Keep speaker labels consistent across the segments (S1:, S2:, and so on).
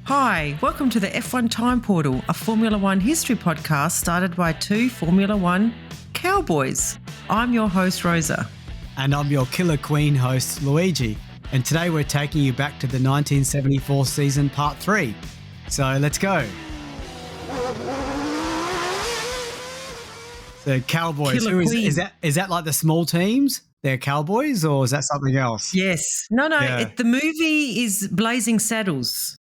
S1: Hi, welcome to the F1 Time Portal, a Formula One history podcast started by two Formula One cowboys. I'm your host, Rosa.
S2: And I'm your Killer Queen host, Luigi. And today we're taking you back to the 1974 season, part 3. So let's go. So Cowboys,
S1: Killer Queen.
S2: Is that like the small teams? They're Cowboys, or is that something else?
S1: Yes. No,
S2: Yeah.
S1: the movie is Blazing Saddles.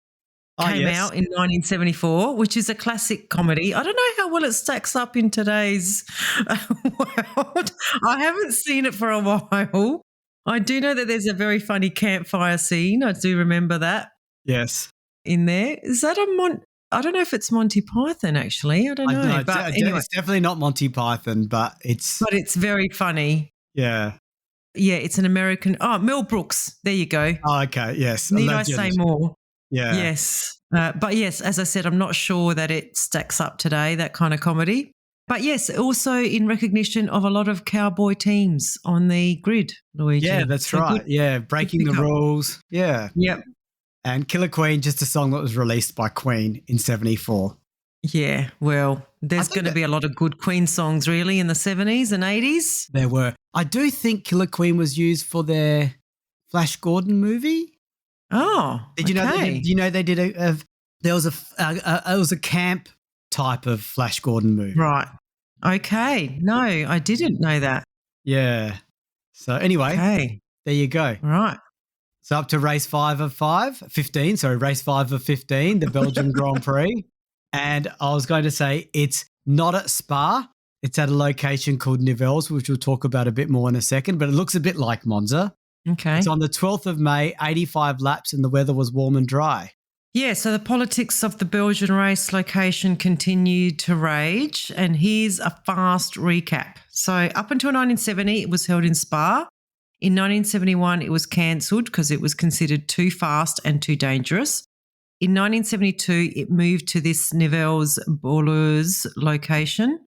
S1: Came
S2: yes.
S1: out in 1974, which is a classic comedy. I don't know how well it stacks up in today's world. I haven't seen it for a while. I do know that there's a very funny campfire scene. I do remember that
S2: Yes.
S1: in there. Is that I don't know if it's Monty Python, actually. I don't know.
S2: No,
S1: but anyway,
S2: it's definitely not Monty Python, but it's
S1: very funny.
S2: yeah.
S1: Yeah, it's an American. Oh, Mel Brooks. There you go.
S2: Oh, okay. Yes.
S1: Need I say more?
S2: Yeah.
S1: Yes. But yes, as I said, I'm not sure that it stacks up today, that kind of comedy. But yes, also in recognition of a lot of cowboy teams on the grid, Luigi.
S2: Yeah, that's right.
S1: Good.
S2: Yeah, breaking the rules. Yeah.
S1: Yep.
S2: And Killer Queen, just a song that was released by Queen in 74.
S1: Yeah, well, there's going to be a lot of good Queen songs really in the 70s and 80s.
S2: There were. I do think Killer Queen was used for their Flash Gordon movie.
S1: Oh,
S2: did you know? They did there was a camp type of Flash Gordon movie.
S1: Right. Okay. No, I didn't know that.
S2: Yeah. So anyway, there you go.
S1: Right.
S2: So up to race 15, race 5 of 15, the Belgian Grand Prix. And I was going to say it's not at Spa. It's at a location called Nivelles, which we'll talk about a bit more in a second, but it looks a bit like Monza.
S1: Okay.
S2: It's on the 12th of May, 85 laps, and the weather was warm and dry.
S1: Yeah, so the politics of the Belgian race location continued to rage, and here's a fast recap. So up until 1970, it was held in Spa. In 1971, it was cancelled because it was considered too fast and too dangerous. In 1972, it moved to this Nivelles-Bourleux location.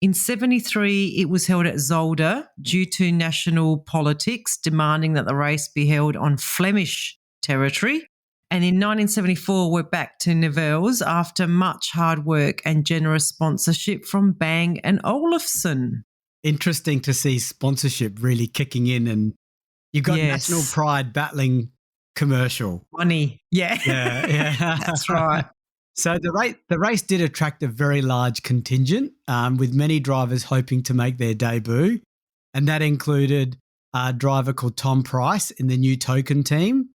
S1: In 73, it was held at Zolder due to national politics demanding that the race be held on Flemish territory. And in 1974, we're back to Nivelles after much hard work and generous sponsorship from Bang & Olufsen.
S2: Interesting to see sponsorship really kicking in, and you've got national pride battling commercial.
S1: Money. Yeah.
S2: Yeah.
S1: That's right.
S2: So the race did attract a very large contingent, with many drivers hoping to make their debut. And that included a driver called Tom Price in the new Token team,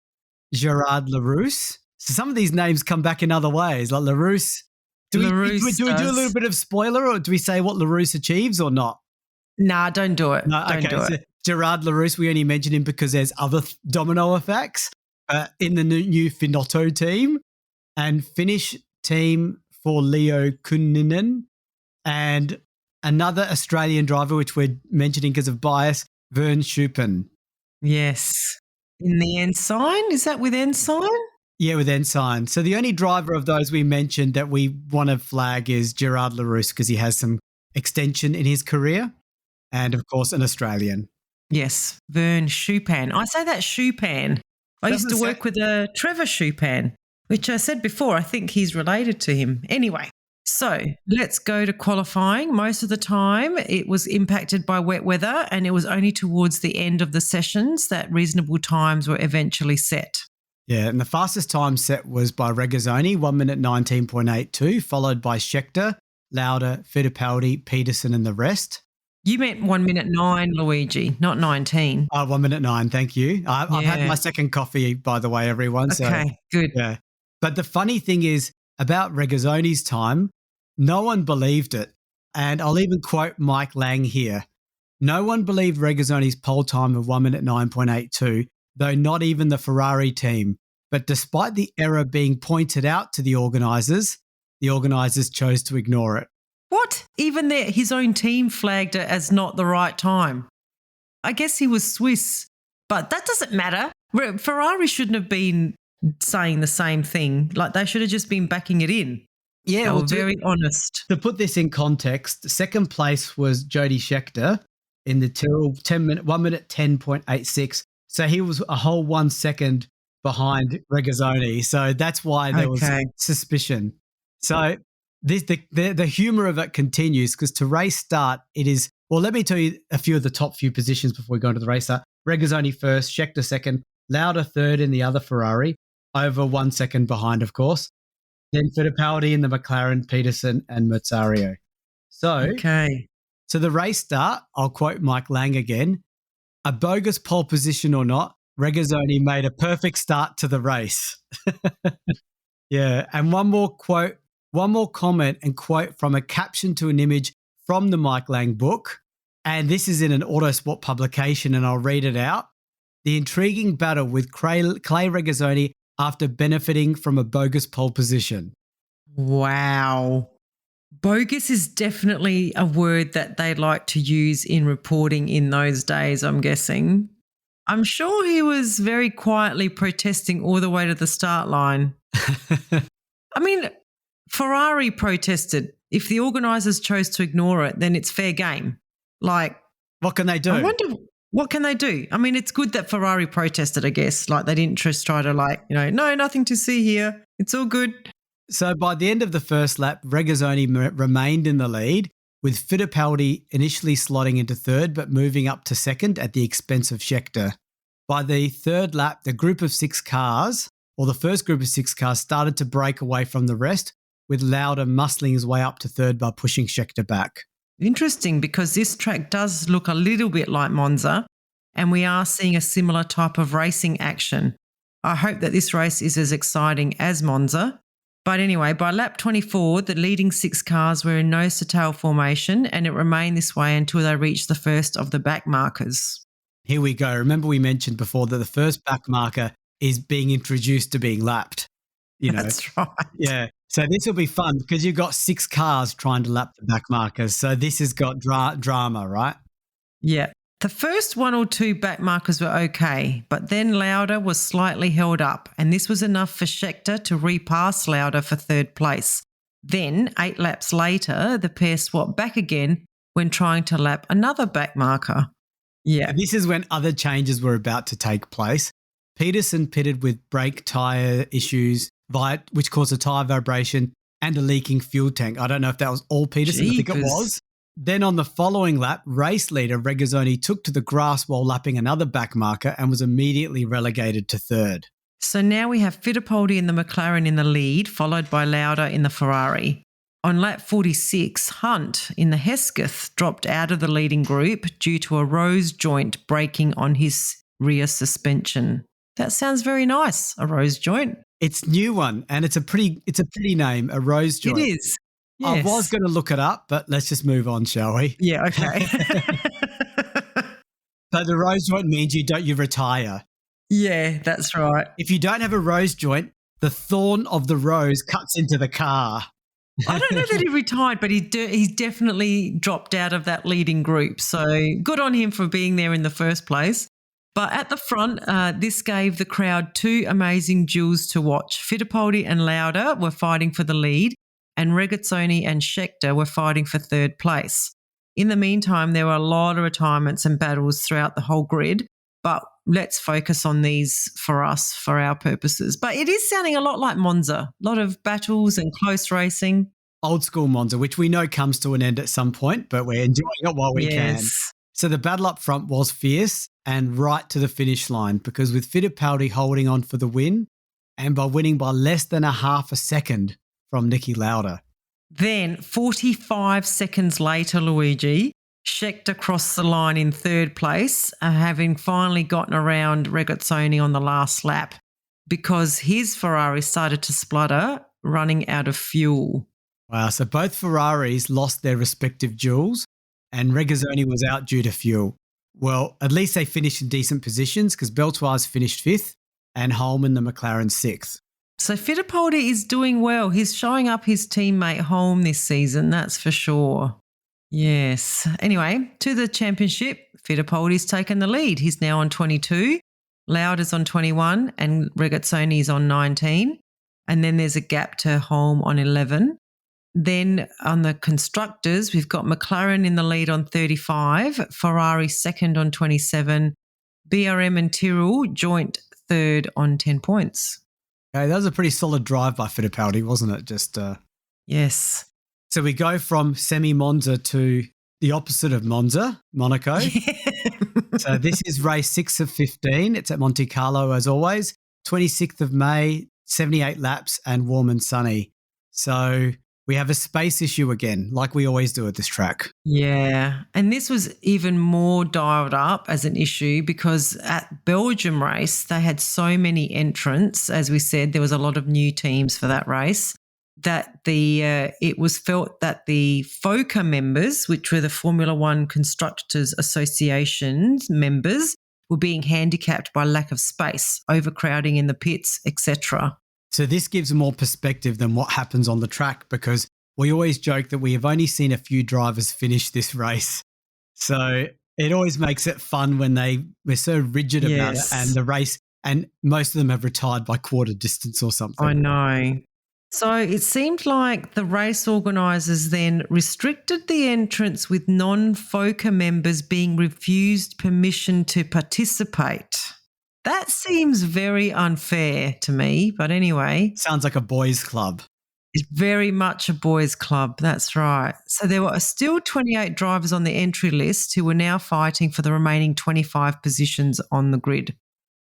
S2: Gerard Larousse. So some of these names come back in other ways, like Larousse. Do we do a little bit of spoiler, or do we say what Larousse achieves or not?
S1: Nah, don't do it.
S2: No,
S1: don't do
S2: so
S1: it.
S2: Gerard Larousse, we only mention him because there's other domino effects in the new Finotto team, and Finnish team for Leo Kunninen, and another Australian driver, which we're mentioning because of bias, Vern Schuppen.
S1: Yes. In the Ensign? Is that with Ensign?
S2: Yeah, with Ensign. So the only driver of those we mentioned that we want to flag is Gerard Larousse because he has some extension in his career, and of course an Australian.
S1: Yes, Vern Schuppen. I say that Schuppen. I used to work with a Trevor Schuppen, which I said before, I think he's related to him. Anyway, so let's go to qualifying. Most of the time it was impacted by wet weather, and it was only towards the end of the sessions that reasonable times were eventually set.
S2: Yeah, and the fastest time set was by Regazzoni, 1 minute 19.82, followed by Scheckter, Lauda, Fittipaldi, Peterson and the rest.
S1: You meant 1 minute 9, Luigi, not 19.
S2: 1 minute 9, thank you. I've had my second coffee, by the way, everyone.
S1: Okay, good.
S2: Yeah. But the funny thing is about Regazzoni's time, no one believed it. And I'll even quote Mike Lang here. No one believed Regazzoni's pole time of 1 minute 9.82, though not even the Ferrari team. But despite the error being pointed out to the organisers chose to ignore it.
S1: What? Even his own team flagged it as not the right time. I guess he was Swiss, but that doesn't matter. Ferrari shouldn't have been saying the same thing. Like, they should have just been backing it in.
S2: Yeah,
S1: They
S2: well,
S1: were very honest.
S2: to put this in context, second place was Jody Scheckter in the Tyrrell 1 minute 10.86. So he was a whole 1 second behind Regazzoni. So that's why there was
S1: Okay.
S2: suspicion. So the humor of it continues because to race start, it is, well, let me tell you a few of the top few positions before we go into the race start. Regazzoni first, Scheckter second, Lauda third in the other Ferrari, over 1 second behind, of course. Then Fittipaldi in the McLaren, Peterson and Merzario.
S1: Okay.
S2: So the race start, I'll quote Mike Lang again, a bogus pole position or not, Regazzoni made a perfect start to the race. Yeah. And one more comment and quote from a caption to an image from the Mike Lang book. And this is in an Autosport publication, and I'll read it out. The intriguing battle with Clay Regazzoni after benefiting from a bogus pole position.
S1: Wow. Bogus is definitely a word that they like to use in reporting in those days, I'm guessing. I'm sure he was very quietly protesting all the way to the start line. I mean, Ferrari protested. If the organisers chose to ignore it, then it's fair game. Like,
S2: what can they do?
S1: I wonder, what can they do? I mean, it's good that Ferrari protested, I guess. Like, they didn't just try to no, nothing to see here. It's all good.
S2: So by the end of the first lap, Regazzoni remained in the lead, with Fittipaldi initially slotting into third but moving up to second at the expense of Scheckter. By the third lap, the first group of 6 cars started to break away from the rest, with Lauda muscling his way up to third by pushing Scheckter back.
S1: Interesting, because this track does look a little bit like Monza, and we are seeing a similar type of racing action. I hope that this race is as exciting as Monza. But anyway, by lap 24, the leading 6 cars were in nose-to-tail formation, and it remained this way until they reached the first of the back markers.
S2: Here we go. Remember we mentioned before that the first back marker is being introduced to being lapped.
S1: That's right.
S2: Yeah. So this will be fun because you've got 6 cars trying to lap the back markers. So this has got drama, right?
S1: Yeah. The first 1 or 2 back markers were okay, but then Lauda was slightly held up, and this was enough for Scheckter to repass Lauda for third place. Then, 8 laps later, the pair swapped back again when trying to lap another back marker. Yeah.
S2: And this is when other changes were about to take place. Peterson pitted with brake tyre issues, which caused a tyre vibration and a leaking fuel tank. I don't know if that was all Peterson. I think it was. Then on the following lap, race leader Regazzoni took to the grass while lapping another back marker and was immediately relegated to third.
S1: So now we have Fittipaldi in the McLaren in the lead, followed by Lauda in the Ferrari. On lap 46, Hunt in the Hesketh dropped out of the leading group due to a rose joint breaking on his rear suspension. That sounds very nice, a rose joint.
S2: It's a new one, and it's a pretty name, a rose joint.
S1: It is. Yes.
S2: I was going to look it up, but let's just move on, shall we?
S1: Yeah, okay.
S2: So the rose joint means you retire.
S1: Yeah, that's right.
S2: If you don't have a rose joint, the thorn of the rose cuts into the car.
S1: I don't know that he retired, but he's definitely dropped out of that leading group. So good on him for being there in the first place. But at the front, this gave the crowd 2 amazing duels to watch. Fittipaldi and Lauda were fighting for the lead, and Regazzoni and Scheckter were fighting for third place. In the meantime, there were a lot of retirements and battles throughout the whole grid, but let's focus on these for us, for our purposes. But it is sounding a lot like Monza, a lot of battles and close racing.
S2: Old school Monza, which we know comes to an end at some point, but we're enjoying it while we can. So the battle up front was fierce and right to the finish line, because with Fittipaldi holding on for the win, and by winning by less than a half a second from Niki Lauda.
S1: Then 45 seconds later, Luigi, Scheckter crossed the line in third place, having finally gotten around Regazzoni on the last lap, because his Ferrari started to splutter, running out of fuel.
S2: Wow, so both Ferraris lost their respective duels, and Regazzoni was out due to fuel. Well, at least they finished in decent positions, because Beltoise finished 5th and Holman the McLaren 6th.
S1: So Fittipaldi is doing well. He's showing up his teammate Holm this season, that's for sure. Yes. Anyway, to the championship, Fittipaldi's taken the lead. He's now on 22, Lauda's on 21, and Regazzoni's on 19. And then there's a gap to Holm on 11. Then on the constructors, we've got McLaren in the lead on 35, Ferrari second on 27, BRM and Tyrrell joint third on 10 points.
S2: Okay, that was a pretty solid drive by Fittipaldi, wasn't it?
S1: Yes.
S2: So we go from semi-Monza to the opposite of Monza, Monaco. So this is race 6 of 15. It's at Monte Carlo as always. 26th of May, 78 laps and warm and sunny. So we have a space issue again, like we always do at this track.
S1: Yeah. And this was even more dialed up as an issue because at Belgium race, they had so many entrants. As we said, there was a lot of new teams for that race that it was felt that the FOCA members, which were the Formula One Constructors Association members, were being handicapped by lack of space, overcrowding in the pits, etc.
S2: So this gives more perspective than what happens on the track because we always joke that we have only seen a few drivers finish this race. So it always makes it fun when we're so rigid about it and the race, and most of them have retired by quarter distance or something.
S1: I know. So it seemed like the race organisers then restricted the entrance with non-FOCA members being refused permission to participate. That seems very unfair to me, but anyway.
S2: Sounds like a boys' club.
S1: It's very much a boys' club, that's right. So there were still 28 drivers on the entry list who were now fighting for the remaining 25 positions on the grid.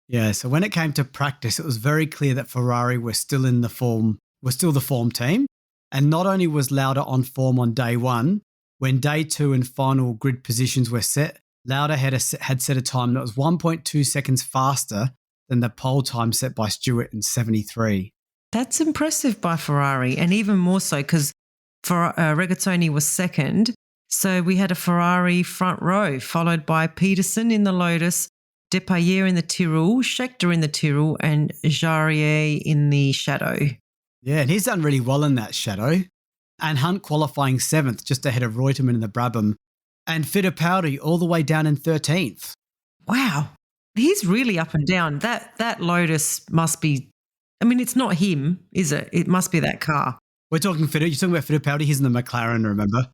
S2: Yeah, so when it came to practice, it was very clear that Ferrari were still the form team. And not only was Lauda on form on day one, when day two and final grid positions were set, Lauda had set a time that was 1.2 seconds faster than the pole time set by Stewart in 73.
S1: That's impressive by Ferrari, and even more so because Regazzoni was second. So we had a Ferrari front row, followed by Peterson in the Lotus, Depailler in the Tyrrell, Scheckter in the Tyrrell, and Jarier in the Shadow.
S2: Yeah, and he's done really well in that Shadow. And Hunt qualifying 7th, just ahead of Reutemann in the Brabham. And Fittipaldi all the way down in 13th.
S1: Wow. He's really up and down. That Lotus must be, I mean, it's not him, is it? It must be that car.
S2: You're talking about Fittipaldi. He's in the McLaren, remember?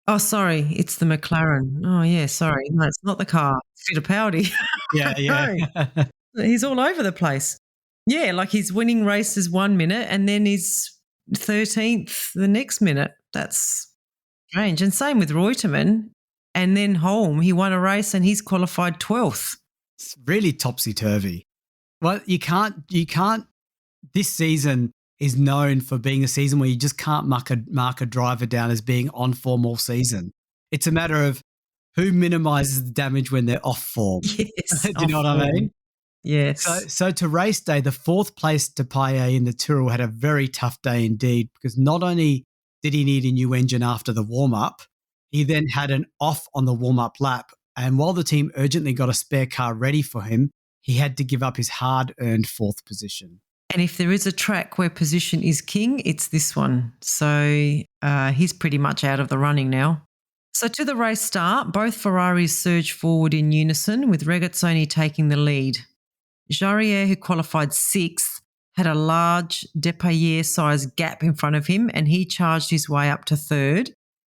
S1: Oh, sorry. It's the McLaren. Oh, yeah, sorry. No, it's not the car. Fittipaldi.
S2: Yeah.
S1: He's all over the place. Yeah, like he's winning races 1 minute and then he's 13th the next minute. That's strange. And same with Reutemann. And then Holm, he won a race and he's qualified 12th.
S2: It's really topsy-turvy. Well, you can't, this season is known for being a season where you just can't mark a driver down as being on form all season. It's a matter of who minimises the damage when they're off form.
S1: Yes.
S2: Do you know what I mean?
S1: Yes.
S2: So to race day, the 4th place Depailler in the Tyrrell had a very tough day indeed because not only did he need a new engine after the warm-up, he then had an off on the warm-up lap. And while the team urgently got a spare car ready for him, he had to give up his hard-earned 4th position.
S1: And if there is a track where position is king, it's this one. So he's pretty much out of the running now. So to the race start, both Ferraris surged forward in unison with Regazzoni taking the lead. Jarier, who qualified 6th, had a large Depailler-sized gap in front of him and he charged his way up to 3rd.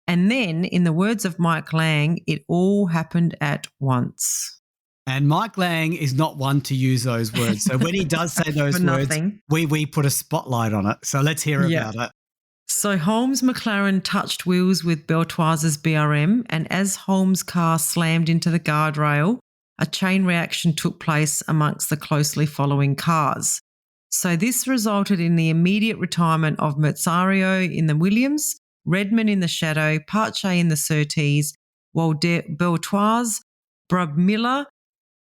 S1: And then, in the words of Mike Lang, it all happened at once.
S2: And Mike Lang is not one to use those words. So when he does say those words, we put a spotlight on it. So let's hear about it.
S1: So Holmes' McLaren touched wheels with Beltoise's BRM, and as Holmes' car slammed into the guardrail, a chain reaction took place amongst the closely following cars. So this resulted in the immediate retirement of Merzario in the Williams, Redman in the Shadow, Pache in the Surtees, while Beltoise, Brubmiller,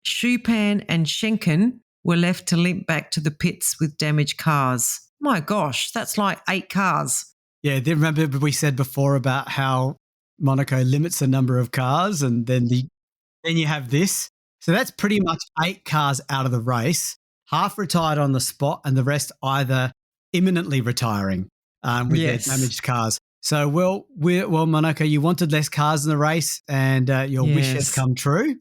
S1: Schupan and Schenken were left to limp back to the pits with damaged cars. My gosh, that's like 8 cars.
S2: Yeah, remember we said before about how Monaco limits the number of cars and then you have this. So that's pretty much 8 cars out of the race, half retired on the spot and the rest either imminently retiring with their damaged cars. So, well, Monaco, you wanted less cars in the race and your wish has come true.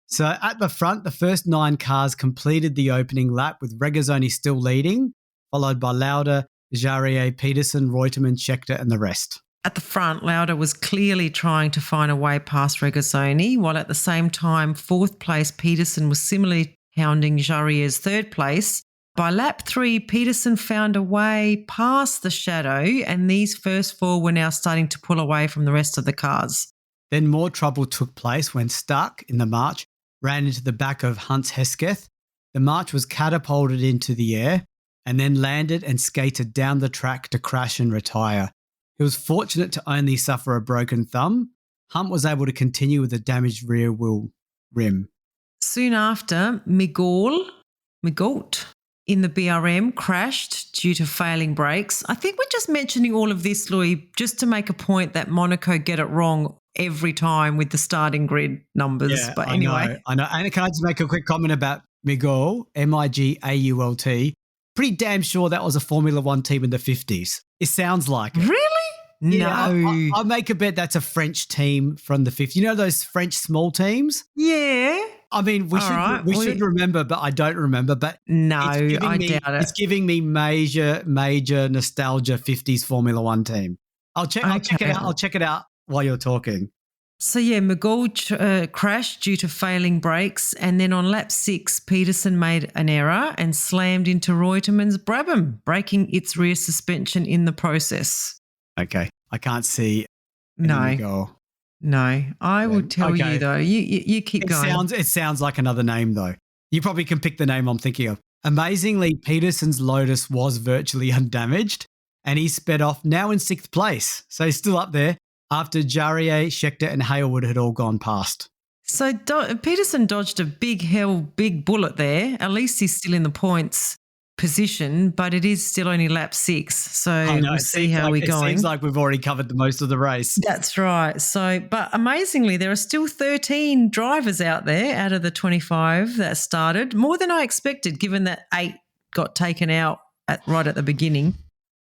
S2: So at the front, the first 9 cars completed the opening lap with Regazzoni still leading, followed by Lauda, Jarier, Peterson, Reutemann, Scheckter and the rest.
S1: At the front, Lauda was clearly trying to find a way past Regazzoni, while at the same time, fourth place Peterson was similarly hounding Jarrier's third place. By lap 3, Peterson found a way past the shadow, and these first four were now starting to pull away from the rest of the cars.
S2: Then more trouble took place when Stark, in the March, ran into the back of Hans Hesketh. The March was catapulted into the air and then landed and skated down the track to crash and retire. He was fortunate to only suffer a broken thumb. Hunt was able to continue with a damaged rear wheel rim.
S1: Soon after, Migault in the BRM crashed due to failing brakes. I think we're just mentioning all of this, Louis, just to make a point that Monaco get it wrong every time with the starting grid numbers.
S2: Yeah,
S1: but anyway.
S2: I know. And can I just make a quick comment about Migault, Migault? Pretty damn sure that was a Formula One team in the 50s. It sounds like it.
S1: Really?
S2: Yeah,
S1: No.
S2: I'll make a bet that's a French team from the 50s. You know those French small teams?
S1: Yeah.
S2: I mean, we should remember, but I don't remember. But
S1: No, I doubt it.
S2: It's giving me major nostalgia 50s Formula One team. I'll check it out. I'll check it out while you're talking.
S1: So, yeah, Migault crashed due to failing brakes. And then on lap 6, Peterson made an error and slammed into Reutemann's Brabham, breaking its rear suspension in the process.
S2: Okay. I can't see.
S1: No. No. I will tell you, though. You keep going.
S2: It sounds like another name, though. You probably can pick the name I'm thinking of. Amazingly, Peterson's Lotus was virtually undamaged, and he sped off now in 6th place. So he's still up there after Jarrier, Scheckter and Hailwood had all gone past.
S1: So Peterson dodged a big bullet there. At least he's still in the points position, but it is still only lap 6. So we'll see how we're going.
S2: It seems like we've already covered the most of the race.
S1: That's right. So, but amazingly, there are still 13 drivers out there out of the 25 that started. More than I expected, given that 8 got taken out right at the beginning.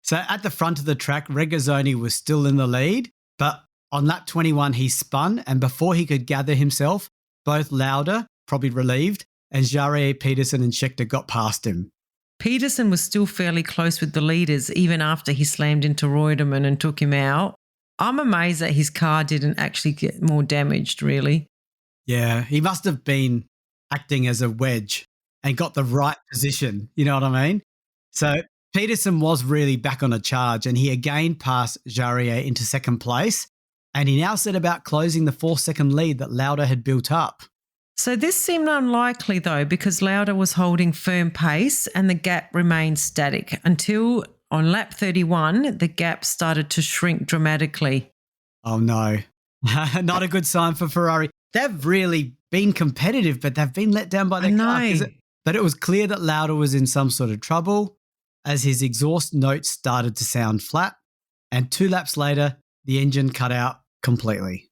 S2: So at the front of the track, Regazzoni was still in the lead, but on lap 21, he spun, and before he could gather himself, both Lauda, probably relieved, and Jarrier, Peterson and Scheckter got past him.
S1: Peterson was still fairly close with the leaders even after he slammed into Reutemann and took him out. I'm amazed that his car didn't actually get more damaged, really.
S2: Yeah, he must have been acting as a wedge and got the right position. You know what I mean? So Peterson was really back on a charge, and he again passed Jarrier into 2nd place, and he now set about closing the 4-second lead that Lauda had built up.
S1: So this seemed unlikely, though, because Lauda was holding firm pace and the gap remained static until on lap 31, the gap started to shrink dramatically.
S2: Oh, no. Not a good sign for Ferrari. They've really been competitive, but they've been let down by their car. But it was clear that Lauda was in some sort of trouble as his exhaust notes started to sound flat, and 2 laps later, the engine cut out completely.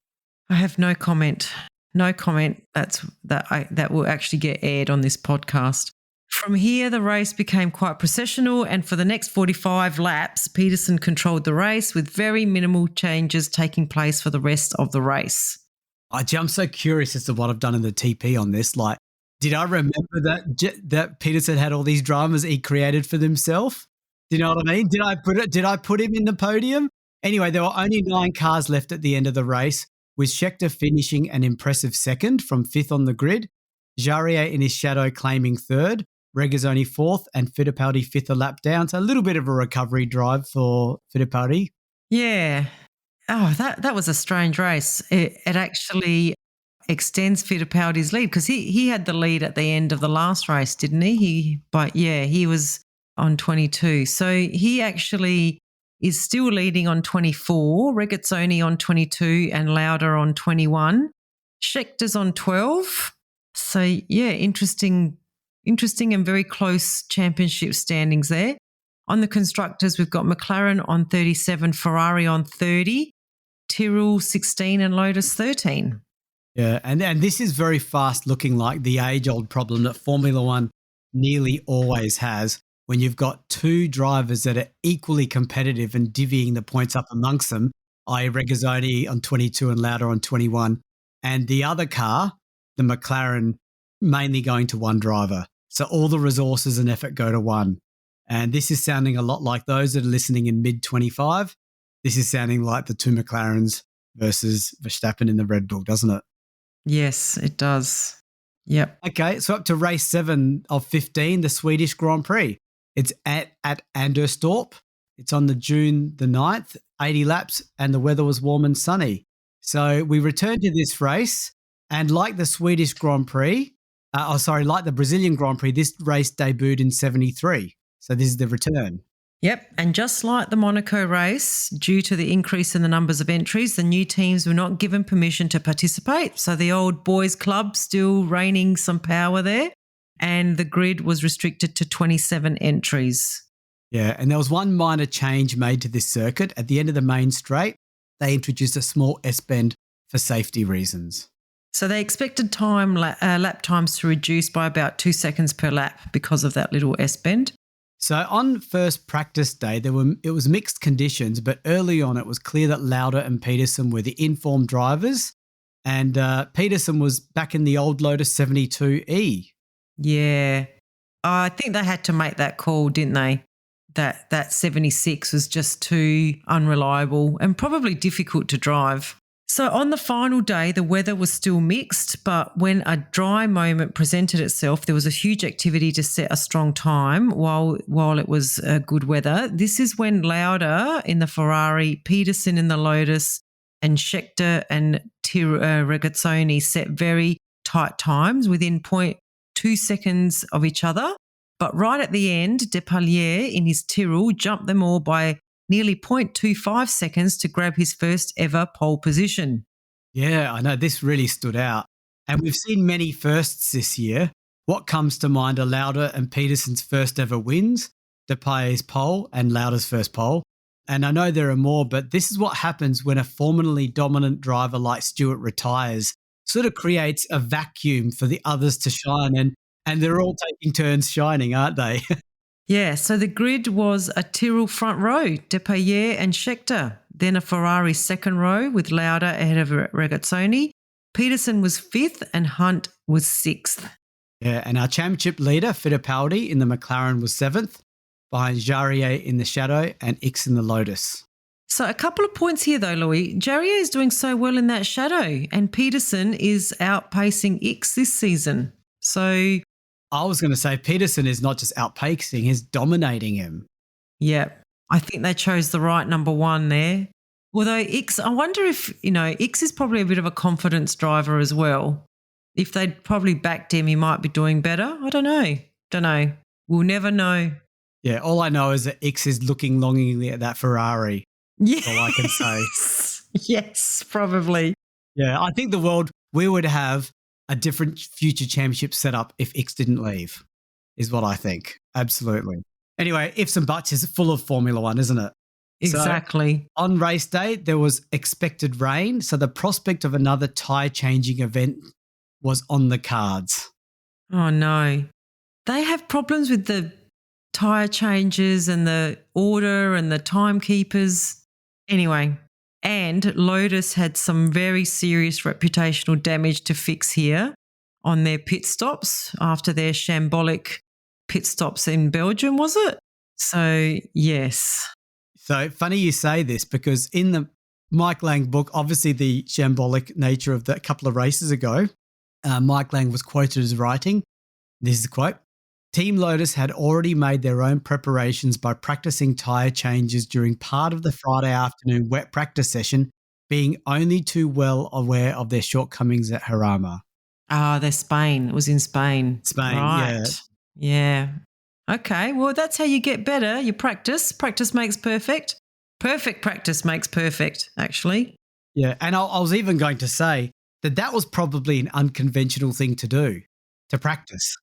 S1: I have no comment. No comment that will actually get aired on this podcast. From here, the race became quite processional, and for the next 45 laps, Peterson controlled the race with very minimal changes taking place for the rest of the race.
S2: I'm so curious as to what I've done in the TP on this. Like, did I remember that Peterson had all these dramas he created for himself? Do you know what I mean? Did I put him in the podium? Anyway, there were only 9 cars left at the end of the race, with Scheckter finishing an impressive 2nd from 5th on the grid, Jarrier in his shadow claiming 3rd, Regazzoni 4th, and Fittipaldi 5th a lap down. So a little bit of a recovery drive for Fittipaldi.
S1: Yeah. Oh, that was a strange race. It actually extends Fittipaldi's lead because he had the lead at the end of the last race, didn't he? He was on 22. So he actually is still leading on 24, Regazzoni on 22 and Lauda on 21. Scheckter's on 12. So, yeah, interesting and very close championship standings there. On the constructors, we've got McLaren on 37, Ferrari on 30, Tyrrell 16 and Lotus 13.
S2: Yeah, and this is very fast looking like the age-old problem that Formula One nearly always has, when you've got 2 drivers that are equally competitive and divvying the points up amongst them, i.e. Regazzoni on 22 and Lauda on 21, and the other car, the McLaren, mainly going to one driver. So all the resources and effort go to one. And this is sounding a lot like those that are listening in mid-25. This is sounding like the two McLarens versus Verstappen in the Red Bull, doesn't it?
S1: Yes, it does. Yep.
S2: Okay, so up to race 7 of 15, the Swedish Grand Prix. It's at Anderstorp. It's on the June the 9th, 80 laps, and the weather was warm and sunny. So we returned to this race, and like the Swedish Grand Prix, like the Brazilian Grand Prix, this race debuted in 73. So this is the return.
S1: Yep. And just like the Monaco race, due to the increase in the numbers of entries, the new teams were not given permission to participate. So the old boys club still reigning some power there. And the grid was restricted to 27 entries.
S2: Yeah. And there was one minor change made to this circuit. At the end of the main straight, they introduced a small S-bend for safety reasons.
S1: So they expected lap times to reduce by about 2 seconds per lap because of that little S-bend.
S2: So on first practice day, it was mixed conditions, but early on it was clear that Lauda and Peterson were the informed drivers, and Peterson was back in the old Lotus 72E.
S1: Yeah. I think they had to make that call, didn't they? That 76 was just too unreliable and probably difficult to drive. So on the final day, the weather was still mixed, but when a dry moment presented itself, there was a huge activity to set a strong time while it was good weather. This is when Lauda in the Ferrari, Peterson in the Lotus, and Scheckter and Regazzoni set very tight times within 0.2 seconds of each other. But right at the end, Depailler in his Tyrrell jumped them all by nearly 0.25 seconds to grab his first ever pole position.
S2: Yeah, I know. This really stood out. And we've seen many firsts this year. What comes to mind are Lauda and Peterson's first ever wins, Depailler's pole and Lauda's first pole. And I know there are more, but this is what happens when a formerly dominant driver like Stewart retires. Sort of creates a vacuum for the others to shine. And they're all taking turns shining, aren't they?
S1: Yeah, so the grid was a Tyrrell front row, Depailler and Scheckter, then a Ferrari second row with Lauda ahead of Regazzoni. Peterson was 5th and Hunt was 6th.
S2: Yeah, and our championship leader, Fittipaldi, in the McLaren was 7th, behind Jarier in the Shadow and X in the Lotus.
S1: So a couple of points here though, Louis. Jarier is doing so well in that Shadow and Peterson is outpacing X this season. So
S2: I was going to say Peterson is not just outpacing, he's dominating him.
S1: yeah, I think they chose the right number one there. Although X, I wonder if, X is probably a bit of a confidence driver as well. If they'd probably backed him, he might be doing better. I don't know. We'll never know.
S2: Yeah, all I know is that X is looking longingly at that Ferrari.
S1: Yes.
S2: All I can say.
S1: Yes, probably.
S2: Yeah, I think we would have a different future championship setup if X didn't leave, is what I think. Absolutely. Anyway, ifs and buts is full of Formula One, isn't it?
S1: Exactly.
S2: So, on race day, there was expected rain, so the prospect of another tyre changing event was on the cards.
S1: Oh, no. They have problems with the tyre changes and the order and the timekeepers. Anyway, and Lotus had some very serious reputational damage to fix here on their pit stops after their shambolic pit stops in Belgium, was it? So, yes.
S2: So funny you say this because in the Mike Lang book, obviously the shambolic nature of that couple of races ago, Mike Lang was quoted as writing, this is the quote, Team Lotus had already made their own preparations by practicing tyre changes during part of the Friday afternoon wet practice session, being only too well aware of their shortcomings at Jarama.
S1: Ah, they're Spain. It was in Spain.
S2: Spain,
S1: right. Yeah. Okay, well, that's how you get better. You practice. Practice makes perfect. Perfect practice makes perfect, actually.
S2: Yeah, and I was even going to say that was probably an unconventional thing to do, to practice.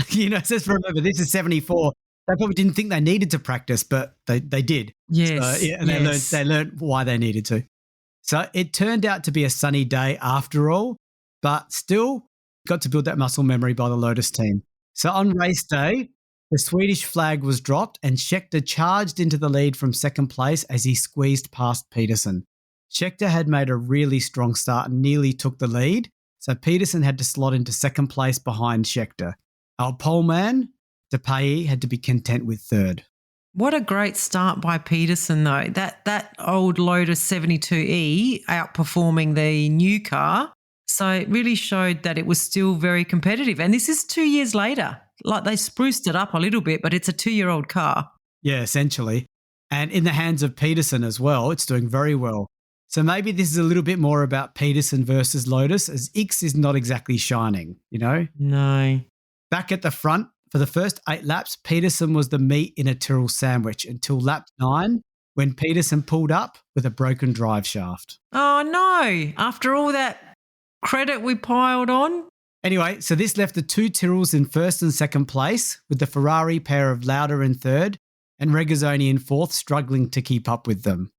S2: Just remember, this is 74. They probably didn't think they needed to practice, but they did.
S1: Yes.
S2: So, and they learned why they needed to. So it turned out to be a sunny day after all, but still got to build that muscle memory by the Lotus team. So on race day, the Swedish flag was dropped and Scheckter charged into the lead from second place as he squeezed past Peterson. Scheckter had made a really strong start and nearly took the lead, so Peterson had to slot into second place behind Scheckter. Our pole man, DePayi had to be content with third.
S1: What a great start by Peterson, though. That old Lotus 72E outperforming the new car. So it really showed that it was still very competitive. And this is 2 years later. Like they spruced it up a little bit, but it's a 2-year-old car.
S2: Yeah, essentially. And in the hands of Peterson as well, it's doing very well. So maybe this is a little bit more about Peterson versus Lotus, as X is not exactly shining, you know?
S1: No.
S2: Back at the front, for the first 8 laps, Peterson was the meat in a Tyrrell sandwich until lap 9, when Peterson pulled up with a broken drive shaft.
S1: Oh, no. After all that credit we piled on.
S2: Anyway, so this left the 2 Tyrrells in first and second place, with the Ferrari pair of Lauda in third and Regazzoni in fourth, struggling to keep up with them.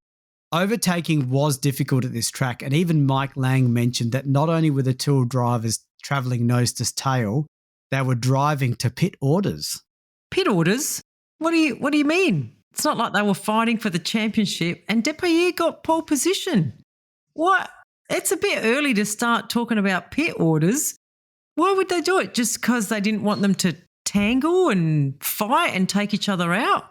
S2: Overtaking was difficult at this track, and even Mike Lang mentioned that not only were the Tyrrell drivers travelling nose to tail, they were driving to pit orders.
S1: Pit orders? What do you mean? It's not like they were fighting for the championship and Depailler got pole position. What? It's a bit early to start talking about pit orders. Why would they do it? Just because they didn't want them to tangle and fight and take each other out?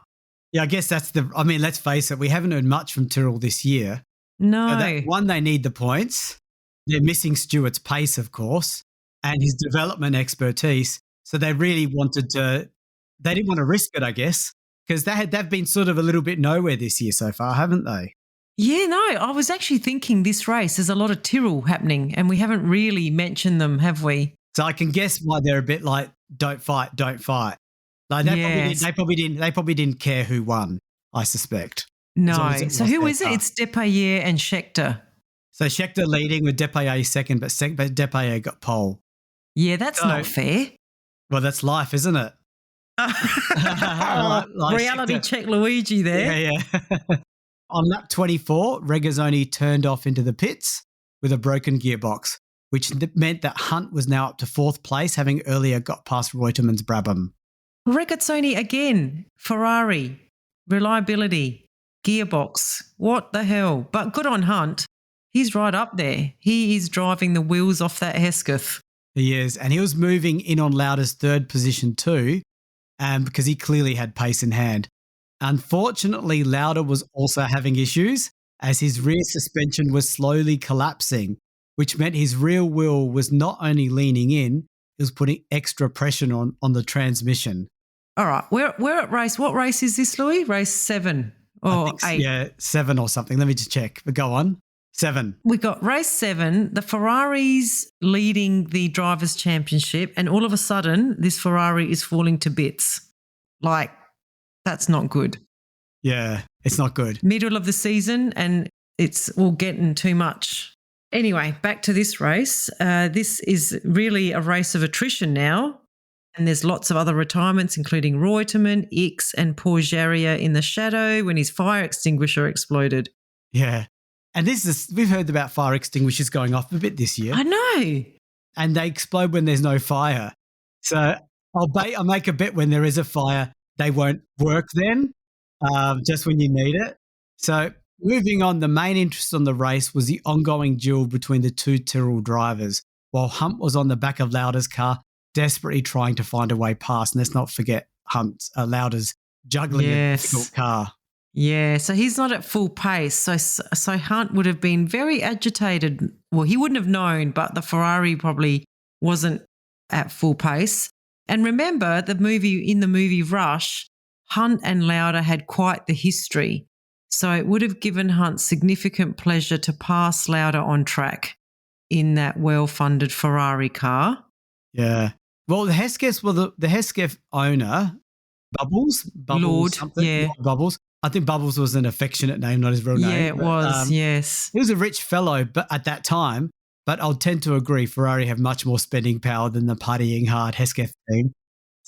S2: Yeah, I guess let's face it, we haven't heard much from Tyrrell this year.
S1: No.
S2: They need the points. They're missing Stewart's pace, of course, and his development expertise. So they really they didn't want to risk it, I guess, because they've been sort of a little bit nowhere this year so far, haven't they?
S1: Yeah, no, I was actually thinking this race, there's a lot of Tyrrell happening and we haven't really mentioned them, have we?
S2: So I can guess why they're a bit like, don't fight, don't fight. Like they probably didn't care who won, I suspect.
S1: No. So who is it? It's Depailler and Scheckter.
S2: So Scheckter leading with Depailler second, but Depailler got pole.
S1: Yeah, that's not fair.
S2: Well, that's life, isn't it?
S1: Reality check Luigi there.
S2: Yeah. On lap 24, Regazzoni turned off into the pits with a broken gearbox, which meant that Hunt was now up to fourth place, having earlier got past Reutemann's Brabham.
S1: Regazzoni again, Ferrari, reliability, gearbox, what the hell? But good on Hunt. He's right up there. He is driving the wheels off that Hesketh.
S2: He is, and he was moving in on Lauda's third position too, because he clearly had pace in hand. Unfortunately, Lauda was also having issues as his rear suspension was slowly collapsing, which meant his rear wheel was not only leaning in, it was putting extra pressure on the transmission.
S1: All right, we're at race. What race is this, Louis? Race 7 or 8?
S2: Yeah, 7 or something. Let me just check. But go on. 7.
S1: We got race 7. The Ferrari's leading the Drivers' Championship, and all of a sudden, this Ferrari is falling to bits. Like, that's not good.
S2: Yeah, it's not good.
S1: Middle of the season, and it's all getting too much. Anyway, back to this race. This is really a race of attrition now. And there's lots of other retirements, including Reutemann, X, and poor Jarier in the shadow when his fire extinguisher exploded.
S2: Yeah. And we've heard about fire extinguishers going off a bit this year.
S1: I know.
S2: And they explode when there's no fire. So I'll make a bet when there is a fire, they won't work then, just when you need it. So moving on, the main interest on the race was the ongoing duel between the 2 Tyrrell drivers, while Hunt was on the back of Lauda's car, desperately trying to find a way past. And let's not forget Lauda's juggling a difficult car.
S1: Yeah, so he's not at full pace. So Hunt would have been very agitated. Well, he wouldn't have known, but the Ferrari probably wasn't at full pace. And remember, in the movie Rush, Hunt and Lauda had quite the history. So it would have given Hunt significant pleasure to pass Lauda on track in that well-funded Ferrari car.
S2: Yeah. Well, the Hesketh owner, Bubbles
S1: Lord,
S2: something,
S1: yeah.
S2: Bubbles. I think Bubbles was an affectionate name, not his real name.
S1: Yeah, it was, yes.
S2: He was a rich fellow but at that time, but I'll tend to agree Ferrari have much more spending power than the partying hard Hesketh team.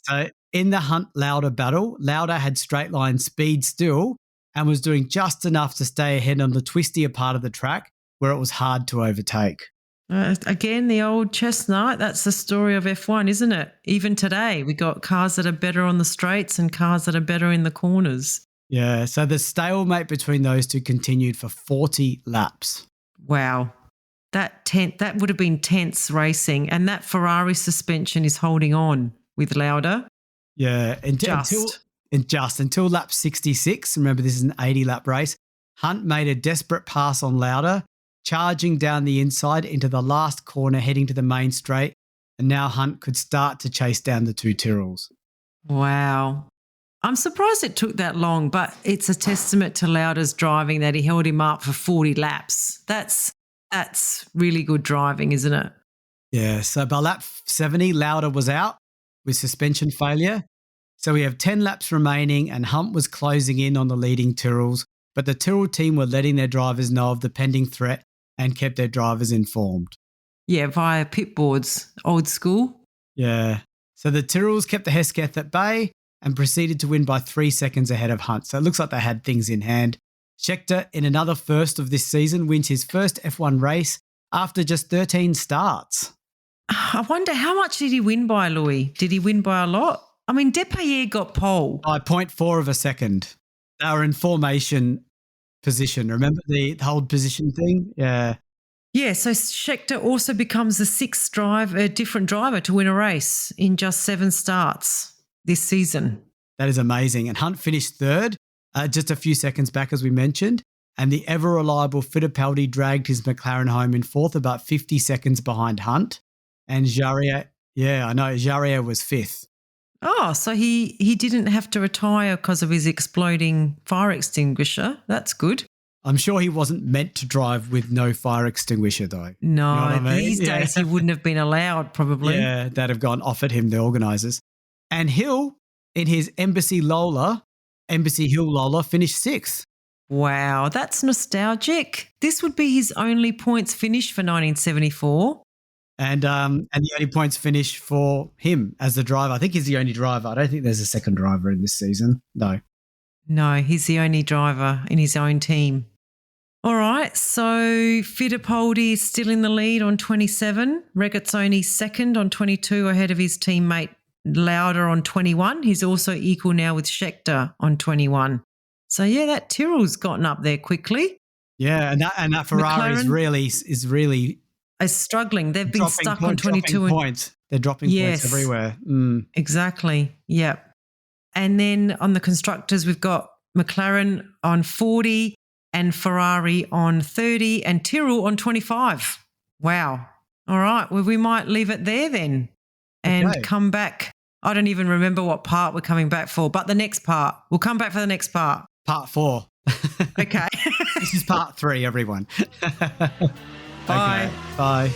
S2: So in the Hunt-Lauda battle, Lauda had straight line speed still and was doing just enough to stay ahead on the twistier part of the track where it was hard to overtake.
S1: Again, the old chestnut, that's the story of F1, isn't it? Even today, we got cars that are better on the straights and cars that are better in the corners.
S2: Yeah, so the stalemate between those two continued for 40 laps.
S1: Wow. That would have been tense racing, and that Ferrari suspension is holding on with Lauda.
S2: Yeah, until lap 66. Remember, this is an 80-lap race. Hunt made a desperate pass on Lauda, charging down the inside into the last corner, heading to the main straight. And now Hunt could start to chase down the two Tyrrells.
S1: Wow. I'm surprised it took that long, but it's a testament to Lauda's driving that he held him up for 40 laps. That's really good driving, isn't it?
S2: Yeah, so by lap 70, Lauda was out with suspension failure. So we have 10 laps remaining and Hunt was closing in on the leading Tyrrells, but the Tyrrell team were letting their drivers know of the pending threat and kept their drivers informed.
S1: Yeah, via pit boards, old school.
S2: Yeah. So the Tyrrells kept the Hesketh at bay and proceeded to win by 3 seconds ahead of Hunt. So it looks like they had things in hand. Scheckter, in another first of this season, wins his first F1 race after just 13 starts.
S1: I wonder, how much did he win by, Louis? Did he win by a lot? I mean, Depailler got pole.
S2: By 0.4 of a second. They were in formation position. Remember the hold position thing? Yeah.
S1: Yeah, so Scheckter also becomes the different driver to win a race in just 7 starts this season.
S2: That is amazing. And Hunt finished third, just a few seconds back, as we mentioned. And the ever-reliable Fittipaldi dragged his McLaren home in fourth, about 50 seconds behind Hunt. And Jarier was fifth.
S1: Oh, so he didn't have to retire because of his exploding fire extinguisher. That's good.
S2: I'm sure he wasn't meant to drive with no fire extinguisher, though.
S1: No,
S2: you know what I mean?
S1: these days he wouldn't have been allowed, probably.
S2: Yeah, they'd have gone off at him, the organisers. And Hill, in his Embassy Hill Lola, finished sixth.
S1: Wow, that's nostalgic. This would be his only points finish for 1974.
S2: And the only points finish for him as the driver. I think he's the only driver. I don't think there's a second driver in this season. No,
S1: he's the only driver in his own team. All right, so Fittipaldi is still in the lead on 27. Regazzoni second on 22 ahead of his teammate Lauda on 21. He's also equal now with Scheckter on 21. So, yeah, that Tyrrell's gotten up there quickly.
S2: Yeah, and that Ferrari is really
S1: struggling. They've been stuck on 22
S2: points. They're dropping points everywhere.
S1: Exactly. Yep. And then on the constructors, we've got McLaren on 40 and Ferrari on 30 and Tyrrell on 25. Wow. All right. Well, we might leave it there then and come back. I don't even remember what part we're coming back for, but the next part. We'll come back for the next part.
S2: Part 4.
S1: Okay.
S2: This is part 3, everyone.
S1: Bye.
S2: Okay. Bye.